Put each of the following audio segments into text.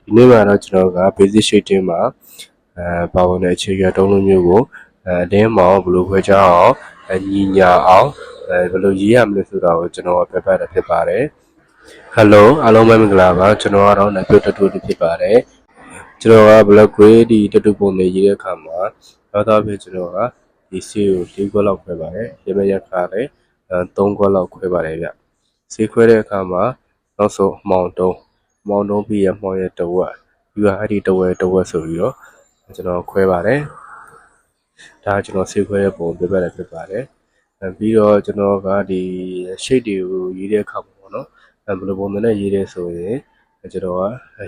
ဒီနေ့မှာတော့ကျွန်တော်က basic shading မှာပါဝင်တဲ့အခြေခံ3လုံးမျိုးကိုအတင်းမောင်ဘယ်လိုခွဲခြားအောင်ညီညာအောင်ဘယ်လိုရေးရမလဲဆိုတာကိုကျွန်တော်ပြပြတာဖြစ်ပါတယ် Hello အားလုံးပဲမင်္ဂလာပါကျွန်တော်ကတော့နပြုတ်တတူဖြစ်ပါတယ်ကျွန်တော်က black gray ဒီတတူပုံနဲ့ရေးတဲ့အခါမှာတော့ဖြစ်ကျွန်တော်ကဒီဆေးကို4ခွက်လောက်ခွဲပါတယ်ရမရက်ခါလည်း3ခွက်လောက်ခွဲပါတယ်ဗျဆေးခွဲတဲ့အခါမှာနောက်ဆုံးမောင်တုံးပြီးရမောင်ရတဝက်ပြီးတော့အဲ့ဒီတဝက်ဆိုပြီးတော့ကျွန်တော်ခွဲပါတယ်ဒါကျွန်တော်ဆေးခွဲတဲ့ပုံပြပြတယ်ဖြစ်ပါတယ်ပြီးတော့ကျွန်တော်ကဒီ shade တွေကိုရေးတဲ့အခါမှာပေါ့နော်ဘယ်လိုပုံစံနဲ့ရေးရဲဆိုရင်ကျွန်တော်က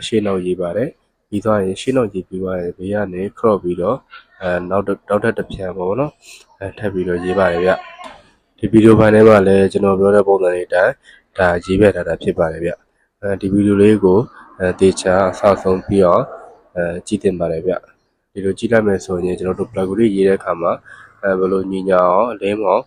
ရှေ့နောက်ရေးပါတယ်ပြီးသွားရင်ရှေ့နောက်ရေးပြီးသွားရင်ဘေးကနေ crop ပြီးတော့နောက်ထပ်တစ်ပြန်ပေါ့နော်ထပ်ပြီးတော့ရေးပါတယ်ဗျဒီဗီဒီယိုဖိုင်ထဲမှာလည်းကျွန်တော်ပြောတဲ့ပုံစံလေးတိုင်းဒါရေးပြထားတာဖြစ်ပါတယ်ဗျဒီဗီဒီယိုလေးကိုတေချာအဆောက်ဆုံးပြီးတော့ကြည့်တင်ပါတယ်ဗျဒီလိုကြည့်လိုက်မယ်ဆိုရင်ကျွန်တော်တို့ blog လေးရေးတဲ့အခါမှာဘယ်လိုညီညာအောင်အလင်းအောင်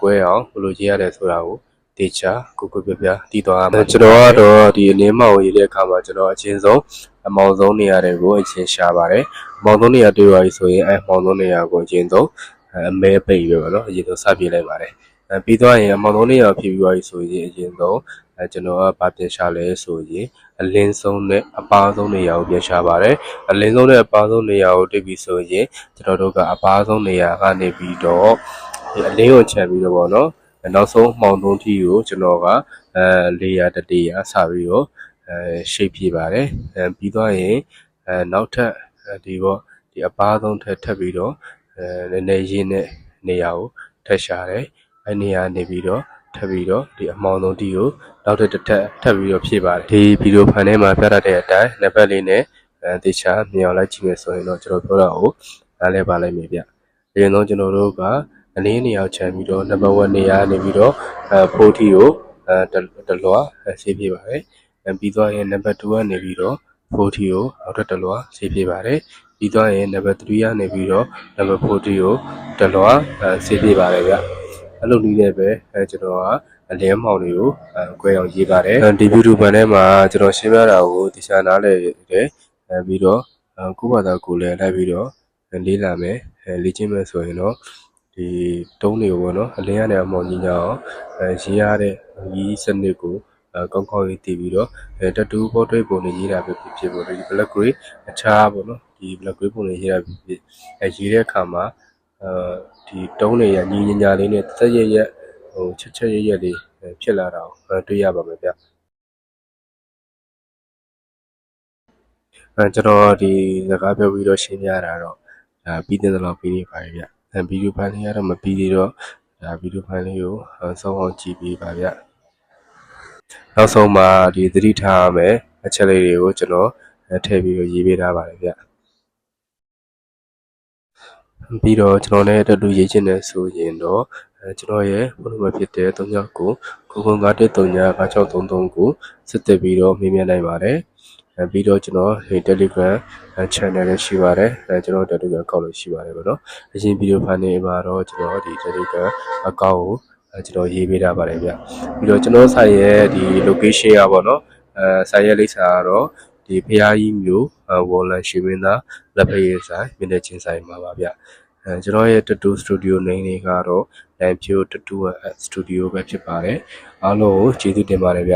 ကွဲအောင်ဘယ်လိုရေးရတယ်ဆိုတာကိုတေချာကိုပြတည်သွားမှာကျွန်တော်ကတော့ဒီအလင်းမောင်ရေးတဲ့အခါမှာကျွန်တော်အချင်းဆုံးအမောင်ဆုံးနေရာတွေကိုအချင်းရှာပါတယ်အမောင်ဆုံးနေရာတွေ့ပါပြီဆိုရင်အမောင်ဆုံးနေရာကိုအချင်းဆုံးအမဲပိတ်ပဲပေါ့နော်အရင်ဆုံးစပြလိုက်ပါတယ်ပြီးသွားရင်အမောင်ဆုံးနေရာဖြစ်ပြီးသွားပြီဆိုရင်အရင်ဆုံးကျွန်တော်ကဗာပြန်ရှာလဲဆိုရင်အလင်းဆုံးနဲ့အပါဆုံးနေရာကိုပြန်ရှာပါတယ်အလင်းဆုံးနဲ့အပါဆုံးနေရာကိုတွေ့ပြီဆိုရင်ကျွန်တော်တို့ကအပါဆုံးနေရာကနေပြီးတော့ဒီအလင်းကိုခြံပြီးတော့ပေါ့နော်နောက်ဆုံးမှောင်သုံးထီကိုကျွန်တော်ကလေယာတတေးစပြီးတော့ရှိတ်ပြပါတယ်ပြီးသွားရင်နောက်ထပ်ဒီအပါဆုံးထပ်ပြီးတော့နည်းနည်းရင်းတဲ့နေရာကိုထပ်ရှာတယ်အဲ့နေရာနေပြီးတော့ထပ်ပြီးတော့ဒီအမောင်ဆုံးတီကိုနောက်ထပ်ထပ်ပြီးတော့ဖြည့်ပါတယ်ဒီဗီဒီယိုဖိုင်ထဲမှာပြသတဲ့အတိုင်းနံပါတ်လေးနဲ့တေချာမြင်အောင်လိုက်ကြည့်မယ်ဆိုရင်တော့ကျွန်တော်ပြောတာကိုနားလည်ပါလိမ့်မယ်ဗျအရင်ဆုံးကျွန်တော်တို့ကအလင်းနေရာချမ်းပြီးတော့နံပါတ်1နေရာနေပြီးတော့ဖိုးတီကိုတလွားဆေးပြပါတယ်ပြီးသွားရင်နံပါတ်2ကနေပြီးတော့ဖိုးတီကိုနောက်ထပ်တလွားဆေးပြပါတယ်ပြီးသွားရင်နံပါတ်3ကနေပြီးတော့နံပါတ်4တီကိုတလွားဆေးပြပါတယ်ဗျအဲ့လိုနည်းနဲ့ပဲကျွန်တော်ကအလင်းမောင်တွေကို꿰အောင်ရေးပါတယ်ဒီဗီဒီယိုဖိုင်ထဲမှာကျွန်တော်ရှင်းပြတာကိုဒီစာနားလည်တယ်ပြီးတော့ကိုယ့်ဘာသာကိုယ်လည်းလိုက်ပြီးတော့လေ့လာမယ်လေ့ကျင့်မယ်ဆိုရင်တော့ဒီတုံးတွေကိုပေါ့နော်အလင်းရတဲ့အမောင်ကြီးညာအောင်ရေးရတဲ့ရေးစနစ်ကိုကောင်းကောင်းရေးတည်ပြီးတော့တတူပေါ်တွဲပုံတွေရေးတာပဲဖြစ်ပေါ့ဒီ black gray အခြားပေါ့နော်ဒီ black gray ပုံတွေရေးတာဖြစ်ရေးတဲ့အခါမှာဒီတုံးတွေရညီညာလေးနဲ့သက်ရက်ချက်ရက်လေးဖြစ်လာတာကိုတွေ့ရပါမယ်ဗျကျွန်တော်ဒီစကားပြောပြီးတော့ရှင်းပြတာတော့ဒါပြီးတဲ့လောက်ပြီးနေပါပြီဗျဗီဒီယိုဖိုင်လေးကတော့မပြီးသေးတော့ဒါဗီဒီယိုဖိုင်လေးကိုစောင့်အောင်ကြည့်ပေးပါဗျနောက်ဆုံးမှာဒီသတိထားရမယ်အချက်လေးတွေကိုကျွန်တော်ထည့်ပြီးတော့ရေးပေးထားပါတယ်ဗျပြီးတော့ကျွန်တော်လည်းတူရေးချင်တယ်ဆိုရင်တော့ကျွန်တော်ရဲ့ဖုန်းနံပါတ်ဖြစ်တဲ့399931396339ကိုဆက်သွယ်ပြီးတော့မေးမြန်းနိုင်ပါတယ်ပြီးတော့ကျွန်တော်ဒီ Telegram channel လည်းရှိပါတယ်ကျွန်တော် Telegram account လည်းရှိပါတယ်ပေါ့နော်အရင်ဗီဒီယိုဖိုင်တွေမှာတော့ကျွန်တော်ဒီ Telegram account ကိုကျွန်တော်ရေးပေးထားပါတယ်ဗျပြီးတော့ကျွန်တော်ဆိုင်ရဲ့ဒီ location อ่ะပေါ့နော်ဆိုင်ရဲ့လိပ်စာကတော့ဒီဖျားကြီးမျိုးဝေါ်လန်ရွှေမင်းသားလက်ဖက်ရည်ဆိုင်မြင်းတဲ့ချင်းဆိုင်မှာပါဗျကျွန်တော်ရဲ့ tattoo studio name လေးကတော့လမ်းဖြို tattoo studio ပဲဖြစ်ပါတယ်အားလုံးကိုကျေးဇူးတင်ပါတယ်ဗျ